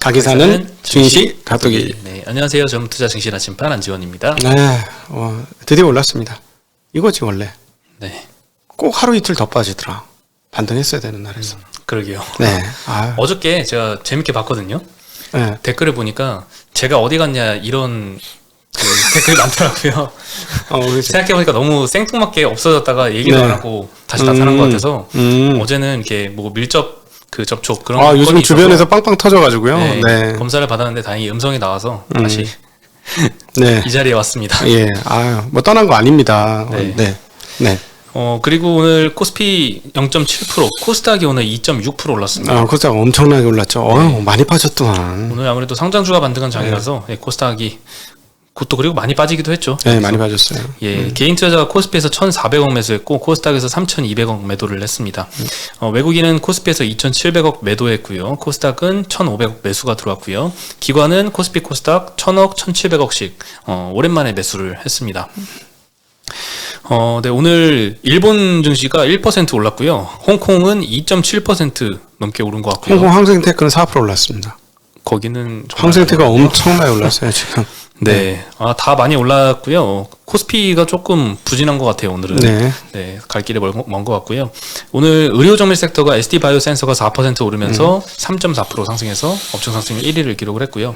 가기사는 증시 가뚜기. 네, 안녕하세요. 전투자 증시 나침반 안지원입니다. 네, 드디어 올랐습니다. 이거지 원래. 네, 꼭 하루 이틀 더 빠지더라. 반등했어야 되는 날에서. 그러게요. 네. 어저께 제가 재밌게 봤거든요. 네. 댓글을 보니까 제가 어디 갔냐 이런 댓글이 많더라고요. 생각해보니까 너무 생뚱맞게 없어졌다가 얘기도 안 하고 다시 나타난 것 같아서 어제는 이렇게 뭐 밀접 접촉 그런 건이 요즘 주변에서 있어서 빵빵 터져가지고요. 네, 네. 검사를 받았는데 다행히 음성이 나와서 다시 네. 이 자리에 왔습니다. 예, 뭐 떠난 거 아닙니다. 네. 네. 그리고 오늘 코스피 0.7%, 코스닥이 오늘 2.6% 올랐습니다. 코스닥 엄청나게 올랐죠. 많이 빠졌더만. 오늘 아무래도 상장주가 반등한 장이라서 코스닥이 그것도 그리고 많이 빠지기도 했죠. 네, 많이 빠졌어요. 예, 개인 투자자가 코스피에서 1,400억 매수했고 코스닥에서 3,200억 매도를 했습니다. 외국인은 코스피에서 2,700억 매도했고요. 코스닥은 1,500억 매수가 들어왔고요. 기관은 코스피 코스닥 1,000억, 1,700억씩 오랜만에 매수를 했습니다. 네, 오늘 일본 증시가 1% 올랐고요. 홍콩은 2.7% 넘게 오른 것 같고요. 홍콩 항생테크는 4% 올랐습니다. 거기는 항생테크가 엄청나게 올랐어요, 지금. 네. 다 많이 올랐고요. 코스피가 조금 부진한 것 같아요, 오늘은. 네. 갈 길이 먼 것 같고요. 오늘 의료 정밀 섹터가 SD 바이오 센서가 4% 오르면서 3.4% 상승해서 업종 상승률 1위를 기록을 했고요.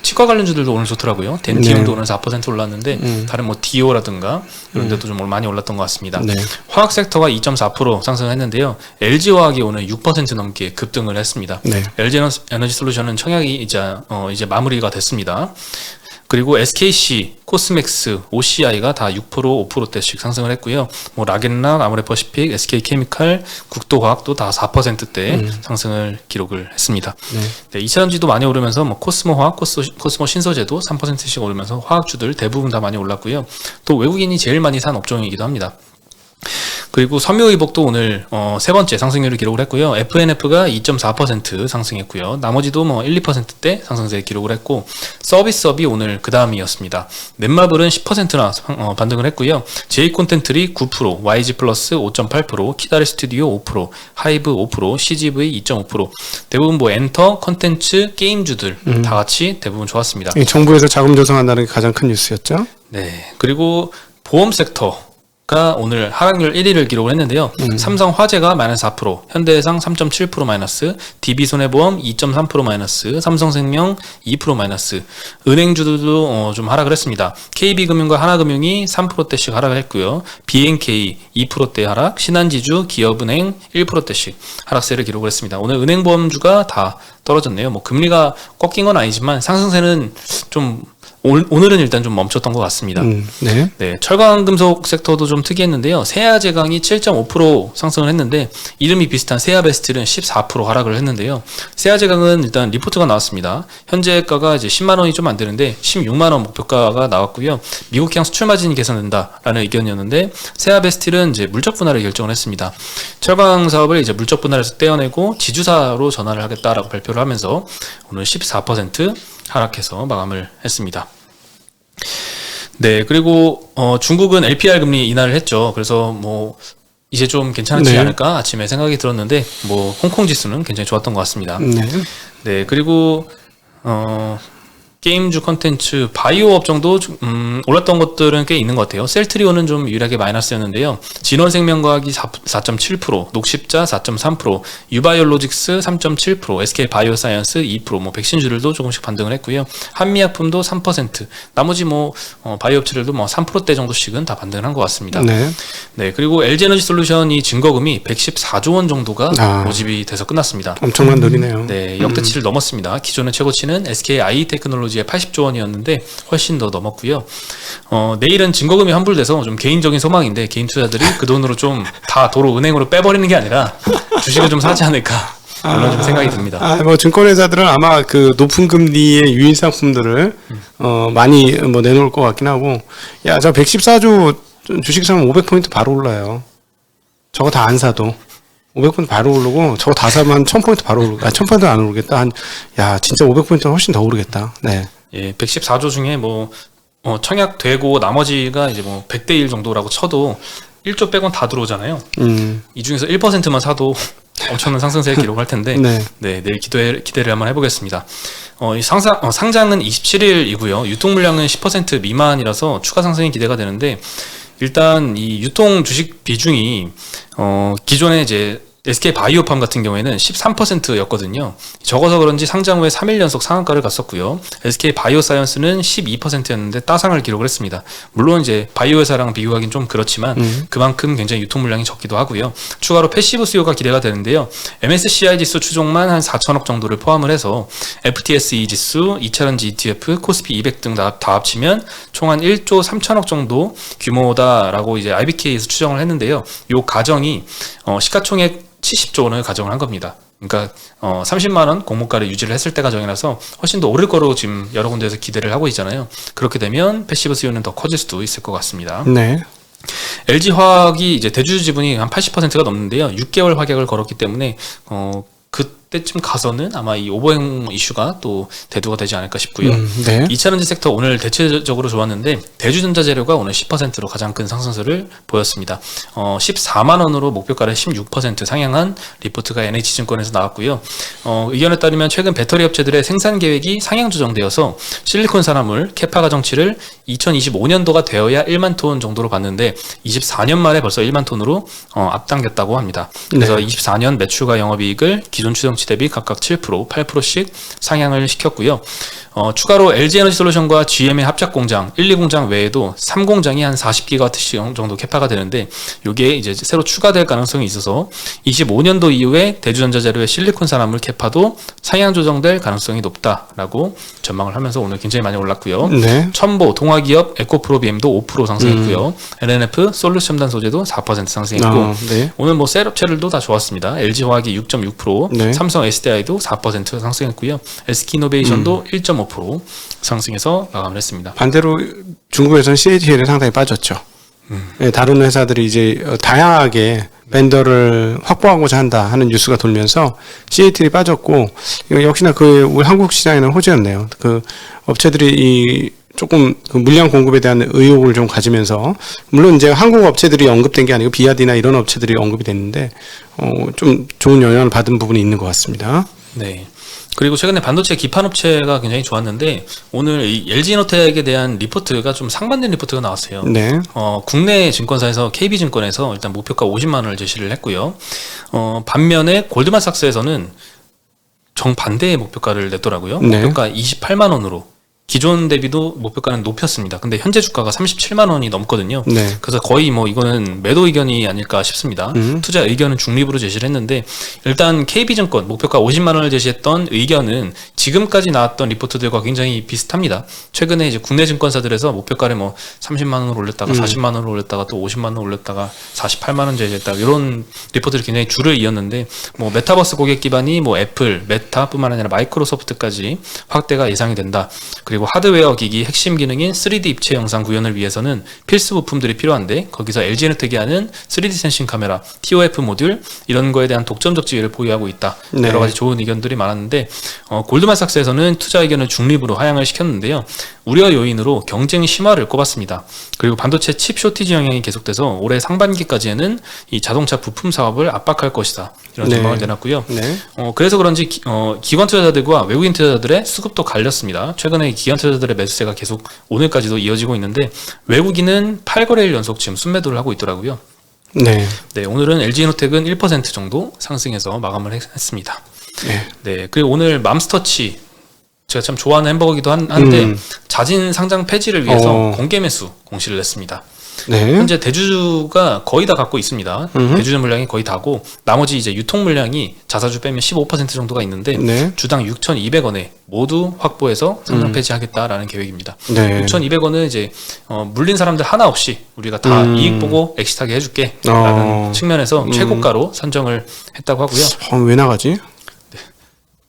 치과 관련주들도 오늘 좋더라고요. 덴티움도 오늘 4% 올랐는데 다른 뭐 디오라든가 이런 데도 좀 많이 올랐던 것 같습니다. 화학 섹터가 2.4% 상승했는데요. LG화학이 오늘 6% 넘게 급등을 했습니다. LG 에너지 솔루션은 청약이 이제 마무리가 됐습니다. 그리고 SKC, 코스맥스, OCI가 다 6%, 5%대씩 상승을 했고요. 뭐 라겐락, 아모레퍼시픽, SK케미칼, 국도화학도 다 4%대 상승을 기록을 했습니다. 네, 2차전지도 많이 오르면서 뭐 코스모화학, 코스모 신소재도 3%씩 오르면서 화학주들 대부분 다 많이 올랐고요. 또 외국인이 제일 많이 산 업종이기도 합니다. 그리고 섬유의복도 오늘 세 번째 상승률을 기록을 했고요. FNF가 2.4% 상승했고요. 나머지도 뭐 1, 2%대 상승세 기록을 했고 서비스업이 오늘 그 다음이었습니다. 넷마블은 10%나 반등을 했고요. J콘텐트리 9%, YG 플러스 5.8%, 키다리 스튜디오 5%, 하이브 5%, CGV 2.5%. 대부분 뭐 엔터, 컨텐츠, 게임주들 다 같이 대부분 좋았습니다. 정부에서 자금 조성한다는 게 가장 큰 뉴스였죠. 네. 그리고 보험 섹터 가 오늘 하락률 1위를 기록을 했는데요. 삼성화재가 마이너스 4%, 현대해상 3.7% 마이너스, DB손해보험 2.3% 마이너스, 삼성생명 2% 마이너스, 은행주들도 좀 하락을 했습니다. KB금융과 하나금융이 3%대씩 하락을 했고요. BNK 2%대 하락, 신한지주, 기업은행 1%대씩 하락세를 기록을 했습니다. 오늘 은행보험주가 다 떨어졌네요. 뭐 금리가 꺾인 건 아니지만 상승세는 좀 오늘은 일단 좀 멈췄던 것 같습니다. 네, 철강금속 섹터도 좀 특이했는데요. 세아제강이 7.5% 상승을 했는데 이름이 비슷한 세아베스틸은 14% 하락을 했는데요. 세아제강은 일단 리포트가 나왔습니다. 현재가가 이제 10만 원이 좀 안 되는데 16만 원 목표가가 나왔고요. 미국향 수출 마진이 개선된다라는 의견이었는데 세아베스틸은 이제 물적 분할을 결정을 했습니다. 철강 사업을 이제 물적 분할에서 떼어내고 지주사로 전환을 하겠다라고 발표를 하면서 오늘 14% 하락해서 마감을 했습니다. 네, 그리고 중국은 LPR 금리 인하를 했죠. 그래서 뭐 이제 좀 괜찮지 않을까 아침에 생각이 들었는데 뭐 홍콩 지수는 굉장히 좋았던 것 같습니다. 네, 그리고 게임주 컨텐츠, 바이오 업종도 올랐던 것들은 꽤 있는 것 같아요. 셀트리온은 좀 유일하게 마이너스였는데요. 진원생명과학이 4.7%, 녹십자 4.3%, 유바이올로직스 3.7%, SK바이오사이언스 2%, 뭐 백신주들도 조금씩 반등을 했고요. 한미약품도 3%, 나머지 뭐 바이오 업체들도 뭐 3%대 정도씩은 다 반등을 한 것 같습니다. 네, 그리고 LG에너지 솔루션이 증거금이 114조 원 정도가 모집이 돼서 끝났습니다. 엄청난 돈이네요. 네, 역대치를 넘었습니다. 기존의 최고치는 SKI 테크놀로지 80조 원이었는데 훨씬 더 넘었고요. 내일은 증거금이 환불돼서 좀 개인적인 소망인데 개인 투자들이 그 돈으로 좀 다 도로 은행으로 빼버리는 게 아니라 주식을 좀 사지 않을까 그런 좀 생각이 듭니다. 뭐 증권회사들은 아마 그 높은 금리의 유인 상품들을 많이 뭐 내놓을 것 같긴 하고, 야, 저 114조 주식 사면 500포인트 바로 올라요. 저거 다 안 사도 500포인트 바로 오르고, 저거 다 사면 1000포인트 바로 오르고, 1000포인트 안 오르겠다. 야, 진짜 500포인트 훨씬 더 오르겠다. 네. 예, 114조 중에 뭐 청약되고 나머지가 이제 뭐 100대 1 정도라고 쳐도 1조 빼곤 다 들어오잖아요. 이 중에서 1%만 사도 엄청난 상승세를 기록할 텐데 네. 네, 내일 기대를 한번 해보겠습니다. 이 상장은 27일이고요. 유통 물량은 10% 미만이라서 추가 상승이 기대가 되는데 일단 이 유통 주식 비중이 기존에 이제 SK 바이오팜 같은 경우에는 13%였거든요. 적어서 그런지 상장 후에 3일 연속 상한가를 갔었고요. SK 바이오사이언스는 12%였는데 따상을 기록을 했습니다. 물론 이제 바이오 회사랑 비교하기는 좀 그렇지만 그만큼 굉장히 유통 물량이 적기도 하고요. 추가로 패시브 수요가 기대가 되는데요. MSCI 지수 추종만 한 4천억 정도를 포함을 해서 FTSE 지수, 2차전지 ETF, 코스피 200 등 다 합치면 총 한 1조 3천억 정도 규모다라고 이제 IBK에서 추정을 했는데요. 요 가정이 시가총액 70조 원을 가정을 한 겁니다. 그러니까 30만 원 공모가를 유지를 했을 때 가정이라서 훨씬 더 오를 거로 지금 여러 군데에서 기대를 하고 있잖아요. 그렇게 되면 패시브 수요는 더 커질 수도 있을 것 같습니다. 네. LG화학이 이제 대주주 지분이 한 80%가 넘는데요. 6개월 확약을 걸었기 때문에 그때쯤 가서는 아마 이 오버행 이슈가 또 대두가 되지 않을까 싶고요. 네. 2차전지 섹터 오늘 대체적으로 좋았는데 대주전자재료가 오늘 10%로 가장 큰 상승세를 보였습니다. 14만 원으로 목표가를 16% 상향한 리포트가 NH증권에서 나왔고요. 의견에 따르면 최근 배터리 업체들의 생산 계획이 상향 조정되어서 실리콘 산화물 캐파 가정치를 2025년도가 되어야 1만 톤 정도로 봤는데 24년 말에 벌써 1만 톤으로 앞당겼다고 합니다. 그래서 네. 24년 매출과 영업이익을 기존 추정치 대비 각각 7%, 8%씩 상향을 시켰고요. 추가로 LG에너지솔루션과 GM의 합작 공장, 1, 2공장 외에도 3공장이 한 40기가와트 정도 캐파가 되는데 이게 이제 새로 추가될 가능성이 있어서 25년도 이후에 대주전자재료의 실리콘 산화물 캐파도 상향 조정될 가능성이 높다라고 전망을 하면서 오늘 굉장히 많이 올랐고요. 네. 첨보, 동화기업, 에코프로비엠도 5% 상승했고요. LNF, 솔루션단 소재도 4% 상승했고 네. 오늘 뭐 셀 업체들도 다 좋았습니다. LG화학이 6.6%, 네. 삼성 SDI도 4% 상승했고요. SK이노베이션도 1.5% 상승해서 마감을 했습니다. 반대로 중국에서는 CATL이 상당히 빠졌죠. 네, 다른 회사들이 이제 다양하게 벤더를 확보하고자 한다 하는 뉴스가 돌면서 CATL이 빠졌고 이거 역시나 그 우리 한국 시장에는 호재였네요. 그 업체들이 이 조금 그 물량 공급에 대한 의욕을 좀 가지면서 물론 이제 한국 업체들이 언급된 게 아니고 비아디나 이런 업체들이 언급이 됐는데 좀 좋은 영향을 받은 부분이 있는 것 같습니다. 네. 그리고 최근에 반도체 기판 업체가 굉장히 좋았는데 오늘 이 LG이노텍에 대한 리포트가 좀 상반된 리포트가 나왔어요. 네. 국내 증권사에서 KB증권에서 일단 목표가 50만 원을 제시를 했고요. 반면에 골드만삭스에서는 정반대의 목표가를 냈더라고요. 네. 목표가 28만 원으로 기존 대비도 목표가는 높였습니다. 근데 현재 주가가 37만 원이 넘거든요. 네. 그래서 거의 뭐 이거는 매도 의견이 아닐까 싶습니다. 투자 의견은 중립으로 제시를 했는데 일단 KB증권 목표가 50만 원을 제시했던 의견은 지금까지 나왔던 리포트들과 굉장히 비슷합니다. 최근에 이제 국내 증권사들에서 목표가를 뭐 30만 원으로 올렸다가 40만 원으로 올렸다가 또 50만 원 올렸다가 48만 원 제시했다 이런 리포트들이 굉장히 줄을 이었는데 뭐 메타버스 고객 기반이 뭐 애플, 메타뿐만 아니라 마이크로소프트까지 확대가 예상이 된다. 그리고 하드웨어 기기 핵심 기능인 3D 입체 영상 구현을 위해서는 필수 부품들이 필요한데 거기서 LG에너텍이 하는 3D 센싱 카메라, TOF 모듈 이런 거에 대한 독점적 지위를 보유하고 있다. 네. 여러 가지 좋은 의견들이 많았는데 골드만삭스에서는 투자 의견을 중립으로 하향을 시켰는데요. 우려 요인으로 경쟁 심화를 꼽았습니다. 그리고 반도체 칩 쇼티지 영향이 계속돼서 올해 상반기까지에는 이 자동차 부품 사업을 압박할 것이다. 이런 네. 전망을 내놨고요. 네. 그래서 그런지 기관 투자자들과 외국인 투자자들의 수급도 갈렸습니다. 최근에 기관 투자자들의 매수세가 계속 오늘까지도 이어지고 있는데 외국인은 8거래일 연속 지금 순매도를 하고 있더라고요. 네. 네, 오늘은 LG이노텍은 1% 정도 상승해서 마감을 했습니다. 네. 네, 그리고 오늘 맘스터치 제가 참 좋아하는 햄버거기도 한데 자진 상장 폐지를 위해서 공개 매수 공시를 냈습니다. 네. 현재 대주주가 거의 다 갖고 있습니다. 대주주 물량이 거의 다고 나머지 이제 유통 물량이 자사주 빼면 15% 정도가 있는데 네. 주당 6,200원에 모두 확보해서 상장 폐지하겠다라는 계획입니다. 네. 6,200원은 이제 물린 사람들 하나 없이 우리가 다 이익 보고 엑시트하게 해줄게라는 측면에서 최고가로 선정을 했다고 하고요. 왜 나가지?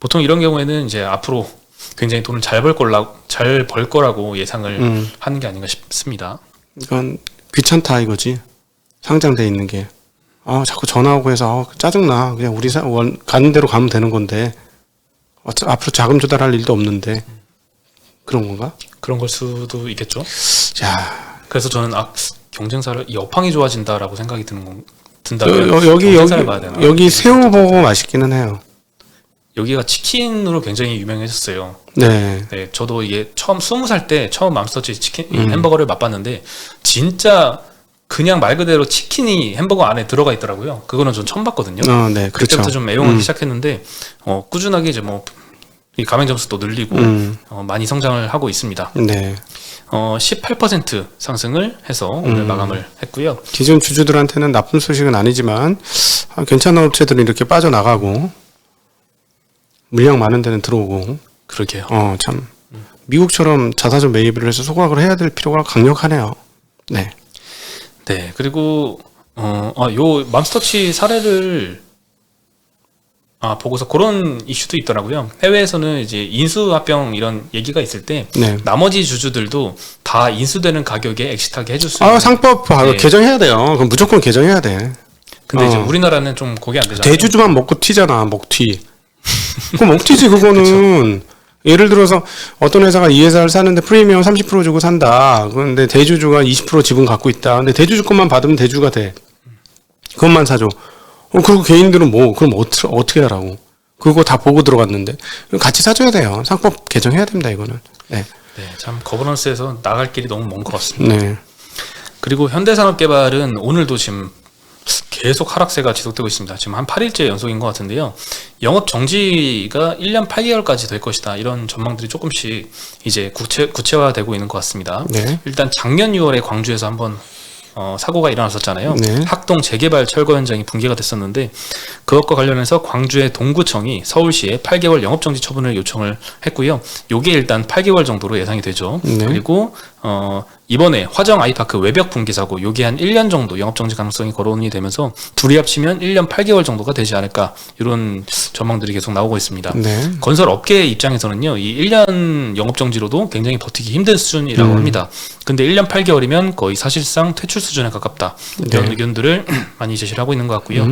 보통 이런 경우에는 이제 앞으로 굉장히 돈을 잘 벌 거라고 예상을 하는 게 아닌가 싶습니다. 이건 귀찮다 이거지. 상장돼 있는 게. 자꾸 전화 오고 해서 짜증나. 그냥 우리 가는 대로 가면 되는 건데 앞으로 자금 조달할 일도 없는데 그런 건가? 그런 걸 수도 있겠죠. 자, 그래서 저는 경쟁사를 이 업황이 좋아진다라고 생각이 드는 든다면 여기 경쟁사를 봐야 되나? 여기 새우버거 맛있기는 해요. 여기가 치킨으로 굉장히 유명했었어요. 네. 네, 저도 이게 처음 20살 때 처음 맘스터치 치킨 이 햄버거를 맛봤는데 진짜 그냥 말 그대로 치킨이 햄버거 안에 들어가 있더라고요. 그거는 전 처음 봤거든요. 네, 그렇죠. 그때부터 좀 애용하기 시작했는데 꾸준하게 이제 뭐 이 가맹 점수도 늘리고 많이 성장을 하고 있습니다. 네. 18% 상승을 해서 오늘 마감을 했고요. 기존 주주들한테는 나쁜 소식은 아니지만 괜찮은 업체들은 이렇게 빠져나가고 물량 많은 데는 들어오고 그러게요. 참 미국처럼 자사주 매입을 해서 소각을 해야 될 필요가 강력하네요. 네. 네, 그리고 요 맘스터치 사례를 보고서 그런 이슈도 있더라고요. 해외에서는 이제 인수합병 이런 얘기가 있을 때 네. 나머지 주주들도 다 인수되는 가격에 엑시트하게 해줄 수 있는. 상법 네. 개정해야 돼요. 그럼 무조건 개정해야 돼. 근데 이제 우리나라는 좀 그게 안 되잖아요. 대주주만 먹고 튀잖아, 먹튀. 그거 먹튀지, 그거는. 예를 들어서 어떤 회사가 이 회사를 사는데 프리미엄 30% 주고 산다. 그런데 대주주가 20% 지분 갖고 있다. 근데 대주주 것만 받으면 대주가 돼. 그것만 사줘. 그리고 개인들은 그럼 어떻게 하라고. 그거 다 보고 들어갔는데. 같이 사줘야 돼요. 상법 개정해야 됩니다, 이거는. 네. 네, 참 거버넌스에서 나갈 길이 너무 먼 것 같습니다. 네. 그리고 현대산업개발은 오늘도 지금 계속 하락세가 지속되고 있습니다. 지금 한 8일째 연속인 것 같은데요. 영업 정지가 1년 8개월까지 될 것이다. 이런 전망들이 조금씩 이제 구체화되고 있는 것 같습니다. 네. 일단 작년 6월에 광주에서 한번 사고가 일어났었잖아요. 네. 학동 재개발 철거 현장이 붕괴가 됐었는데 그것과 관련해서 광주의 동구청이 서울시에 8개월 영업정지 처분을 요청을 했고요. 요게 일단 8개월 정도로 예상이 되죠. 네. 그리고 이번에 화정 아이파크 외벽 붕괴 사고 요게 한 1년 정도 영업정지 가능성이 거론이 되면서 둘이 합치면 1년 8개월 정도가 되지 않을까 이런 전망들이 계속 나오고 있습니다. 네. 건설 업계 입장에서는요, 이 1년 영업정지로도 굉장히 버티기 힘든 수준이라고 합니다. 근데 1년 8개월이면 거의 사실상 퇴출 수준에 가깝다. 이런 네. 의견들을 많이 제시를 하고 있는 것 같고요.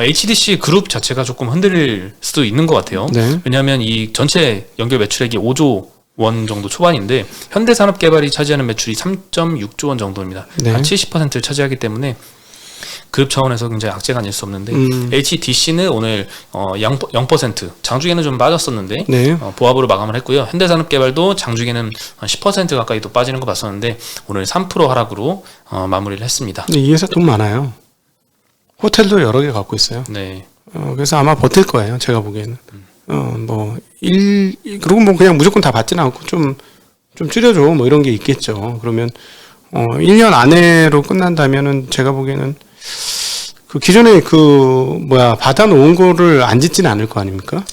HDC 그룹 자체가 조금 흔들릴 수도 있는 것 같아요. 네. 왜냐하면 이 전체 연결 매출액이 5조 원 정도 초반인데 현대산업개발이 차지하는 매출이 3.6조 원 정도입니다. 네. 한 70%를 차지하기 때문에 그룹 차원에서 굉장히 악재가 아닐 수 없는데 HDC는 오늘 0% 장중에는 좀 빠졌었는데 네. 보합으로 마감을 했고요. 현대산업개발도 장중에는 10% 가까이 또 빠지는 거 봤었는데 오늘 3% 하락으로 마무리를 했습니다. 근데 이 회사 돈 많아요. 호텔도 여러 개 갖고 있어요. 네. 그래서 아마 버틸 거예요. 제가 보기에는. 그리고 뭐 그냥 무조건 다 받지는 않고 좀 줄여줘. 뭐 이런 게 있겠죠. 그러면, 1년 안에로 끝난다면은 제가 보기에는 그 기존에 받아놓은 거를 안 짓지는 않을 거 아닙니까?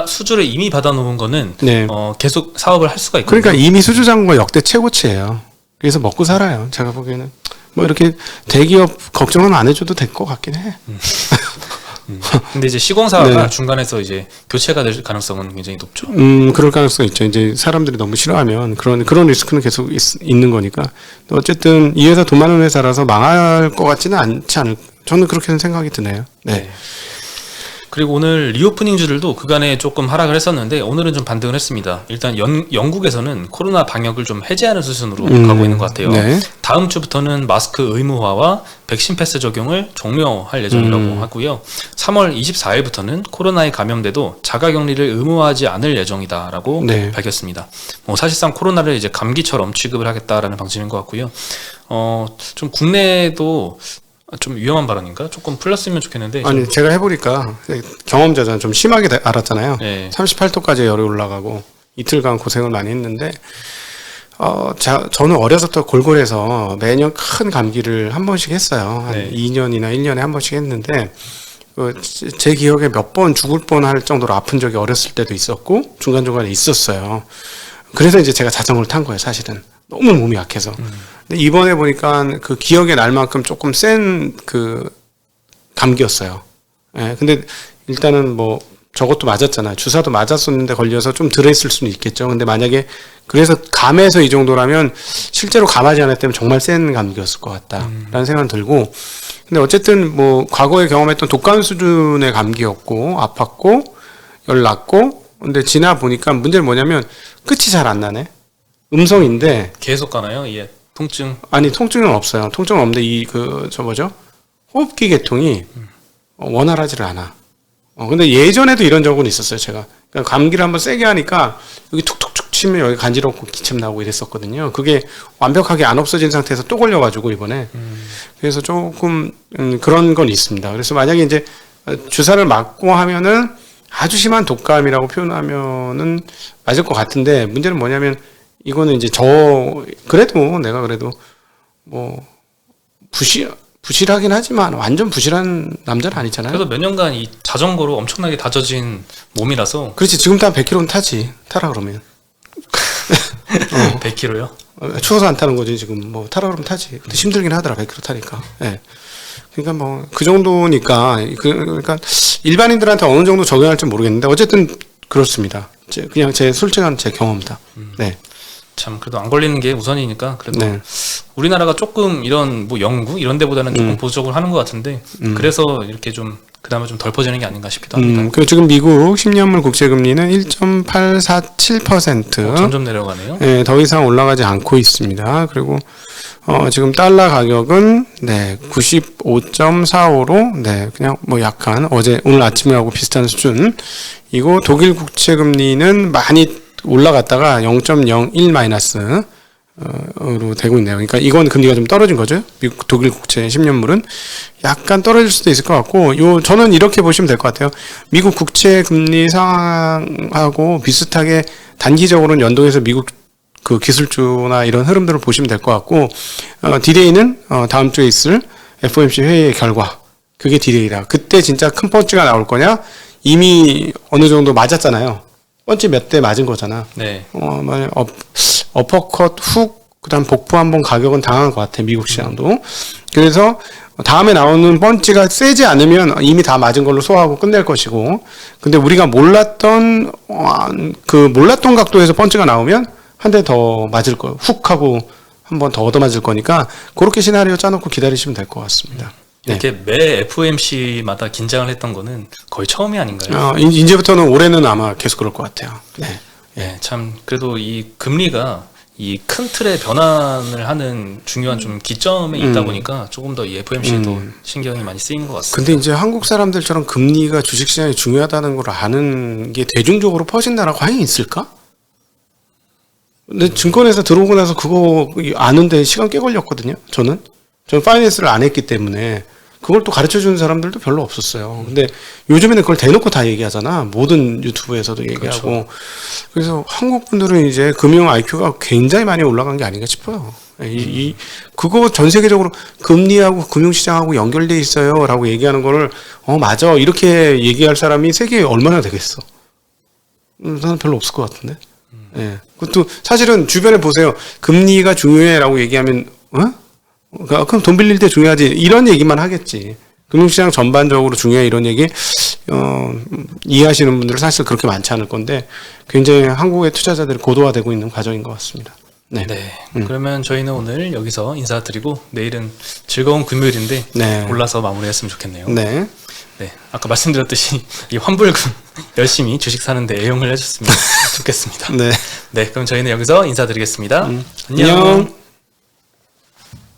수주를 이미 받아놓은 거는 네. 계속 사업을 할 수가 있거든요. 그러니까 이미 수주 잔고가 역대 최고치예요. 그래서 먹고 살아요. 제가 보기에는. 뭐 이렇게 대기업 걱정은 안 해줘도 될 것 같긴 해. 근데 이제 시공사가 네. 중간에서 이제 교체가 될 가능성은 굉장히 높죠. 그럴 가능성이 있죠. 이제 사람들이 너무 싫어하면 그런 리스크는 계속 있는 거니까. 어쨌든 이 회사 돈 많은 회사라서 망할 것 같지는 않지 않을. 저는 그렇게 생각이 드네요. 네. 그리고 오늘 리오프닝주들도 그간에 조금 하락을 했었는데 오늘은 좀 반등을 했습니다. 일단 영국에서는 코로나 방역을 좀 해제하는 수순으로 가고 있는 것 같아요. 네. 다음 주부터는 마스크 의무화와 백신 패스 적용을 종료할 예정이라고 하고요. 3월 24일부터는 코로나에 감염돼도 자가격리를 의무화하지 않을 예정이다라고 네. 밝혔습니다. 사실상 코로나를 이제 감기처럼 취급을 하겠다라는 방침인 것 같고요. 좀 국내에도 좀 위험한 발언인가? 조금 풀렸으면 좋겠는데. 아니 제가 해보니까 경험자잖아요. 좀 심하게 알았잖아요. 네. 38도까지 열이 올라가고 이틀간 고생을 많이 했는데 저는 어려서부터 골골해서 매년 큰 감기를 한 번씩 했어요. 한 네. 2년이나 1년에 한 번씩 했는데 제 기억에 몇 번 죽을 뻔할 정도로 아픈 적이 어렸을 때도 있었고 중간중간에 있었어요. 그래서 이제 제가 자전거를 탄 거예요. 사실은 너무 몸이 약해서. 근데 이번에 보니까 그 기억에 날 만큼 조금 센 그 감기였어요. 예, 근데 일단은 뭐 저것도 맞았잖아요. 주사도 맞았었는데 걸려서 좀 덜 했을 수는 있겠죠. 근데 만약에 그래서 감에서 이 정도라면 실제로 감하지 않았다면 정말 센 감기였을 것 같다라는 생각은 들고, 근데 어쨌든 뭐 과거에 경험했던 독감 수준의 감기였고 아팠고 열 났고, 근데 지나 보니까 문제는 뭐냐면 끝이 잘 안 나네. 음성인데 계속 가나요? 예. 통증. 아니 통증은 없어요. 통증은 없는데 뭐죠? 호흡기 계통이 원활하지를 않아. 근데 예전에도 이런 적은 있었어요, 제가. 그러니까 감기를 한번 세게 하니까 여기 툭툭툭 치면 여기 간지럽고 기침 나고 이랬었거든요. 그게 완벽하게 안 없어진 상태에서 또 걸려가지고 이번에. 그래서 조금 그런 건 있습니다. 그래서 만약에 이제 주사를 맞고 하면은 아주 심한 독감이라고 표현하면은 맞을 것 같은데 문제는 뭐냐면 이거는 이제 그래도 내가 그래도 뭐 부실하긴 하지만 완전 부실한 남자는 아니잖아요. 그래도 몇 년간 이 자전거로 엄청나게 다져진 몸이라서 그렇지. 지금 다 100km는 타지. 타라 그러면. 100km요? 추워서 안 타는 거지 지금. 뭐 타라 그러면 타지. 근데 힘들긴 하더라 100km 타니까. 예. 그러니까 뭐 그 정도니까 그러니까 일반인들한테 어느 정도 적용할지 모르겠는데 어쨌든 그렇습니다. 그냥 제 솔직한 제 경험이다. 네. 참 그래도 안 걸리는 게 우선이니까 그래도 네. 우리나라가 조금 이런 뭐 연구 이런 데보다는 조금 보수적으로 하는 것 같은데 그래서 이렇게 좀 그나마 좀 덜 퍼지는 게 아닌가 싶기도 합니다. 그리고 지금 미국 10년물 국채 금리는 1.847%. 점점 내려가네요. 네, 더 이상 올라가지 않고 있습니다. 그리고 지금 달러 가격은 네, 95.45로 네, 그냥 뭐 약간 오늘 아침하고 비슷한 수준. 이고 독일 국채 금리는 많이 올라갔다가 0.01 마이너스 으로 되고 있네요. 그러니까 이건 금리가 좀 떨어진 거죠. 미국 독일 국채 10년물은 약간 떨어질 수도 있을 것 같고, 저는 이렇게 보시면 될 것 같아요. 미국 국채 금리 상황하고 비슷하게 단기적으로는 연동해서 미국 그 기술주나 이런 흐름들을 보시면 될 것 같고, 디레이는 다음 주에 있을 FOMC 회의의 결과, 그게 디레이다. 그때 진짜 큰 펀치가 나올 거냐? 이미 어느 정도 맞았잖아요. 펀치 몇 대 맞은 거잖아. 네. 만약 어퍼컷 훅 그다음 복부 한번 가격은 당한 것 같아 미국 시장도. 그래서 다음에 나오는 펀치가 세지 않으면 이미 다 맞은 걸로 소화하고 끝낼 것이고, 근데 우리가 몰랐던 각도에서 펀치가 나오면 한 대 더 맞을 거예요. 훅 하고 한 번 더 얻어 맞을 거니까 그렇게 시나리오 짜놓고 기다리시면 될 것 같습니다. 네. 이렇게 매 FOMC마다 긴장을 했던 거는 거의 처음이 아닌가요? 이제부터는 올해는 아마 계속 그럴 것 같아요. 네. 네, 참 그래도 이 금리가 이 큰 틀의 변환을 하는 중요한 좀 기점에 있다 보니까 조금 더 이 FOMC도 신경이 많이 쓰이는 것 같습니다. 근데 이제 한국 사람들처럼 금리가 주식시장이 중요하다는 걸 아는 게 대중적으로 퍼진 나라가 과연 있을까? 근데 증권회사 들어오고 나서 그거 아는데 시간 꽤 걸렸거든요. 저는 파이낸스를 안 했기 때문에 그걸 또 가르쳐주는 사람들도 별로 없었어요. 근데 요즘에는 그걸 대놓고 다 얘기하잖아. 모든 유튜브에서도 얘기하고. 그렇죠. 그래서 한국 분들은 이제 금융 IQ가 굉장히 많이 올라간 게 아닌가 싶어요. 그거 전 세계적으로 금리하고 금융시장하고 연결돼 있어요. 라고 얘기하는 거를, 맞아. 이렇게 얘기할 사람이 세계에 얼마나 되겠어. 나는 별로 없을 것 같은데. 예. 그것도 사실은 주변에 보세요. 금리가 중요해라고 얘기하면, 그럼 돈 빌릴 때 중요하지. 이런 얘기만 하겠지. 금융시장 전반적으로 중요해. 이런 얘기, 이해하시는 분들은 사실 그렇게 많지 않을 건데, 굉장히 한국의 투자자들이 고도화되고 있는 과정인 것 같습니다. 네. 네. 그러면 저희는 오늘 여기서 인사드리고, 내일은 즐거운 금요일인데, 네. 올라서 마무리했으면 좋겠네요. 네. 네. 아까 말씀드렸듯이, 이 환불금 열심히 주식 사는데 애용을 해줬으면 좋겠습니다. 네. 네. 그럼 저희는 여기서 인사드리겠습니다. 안녕.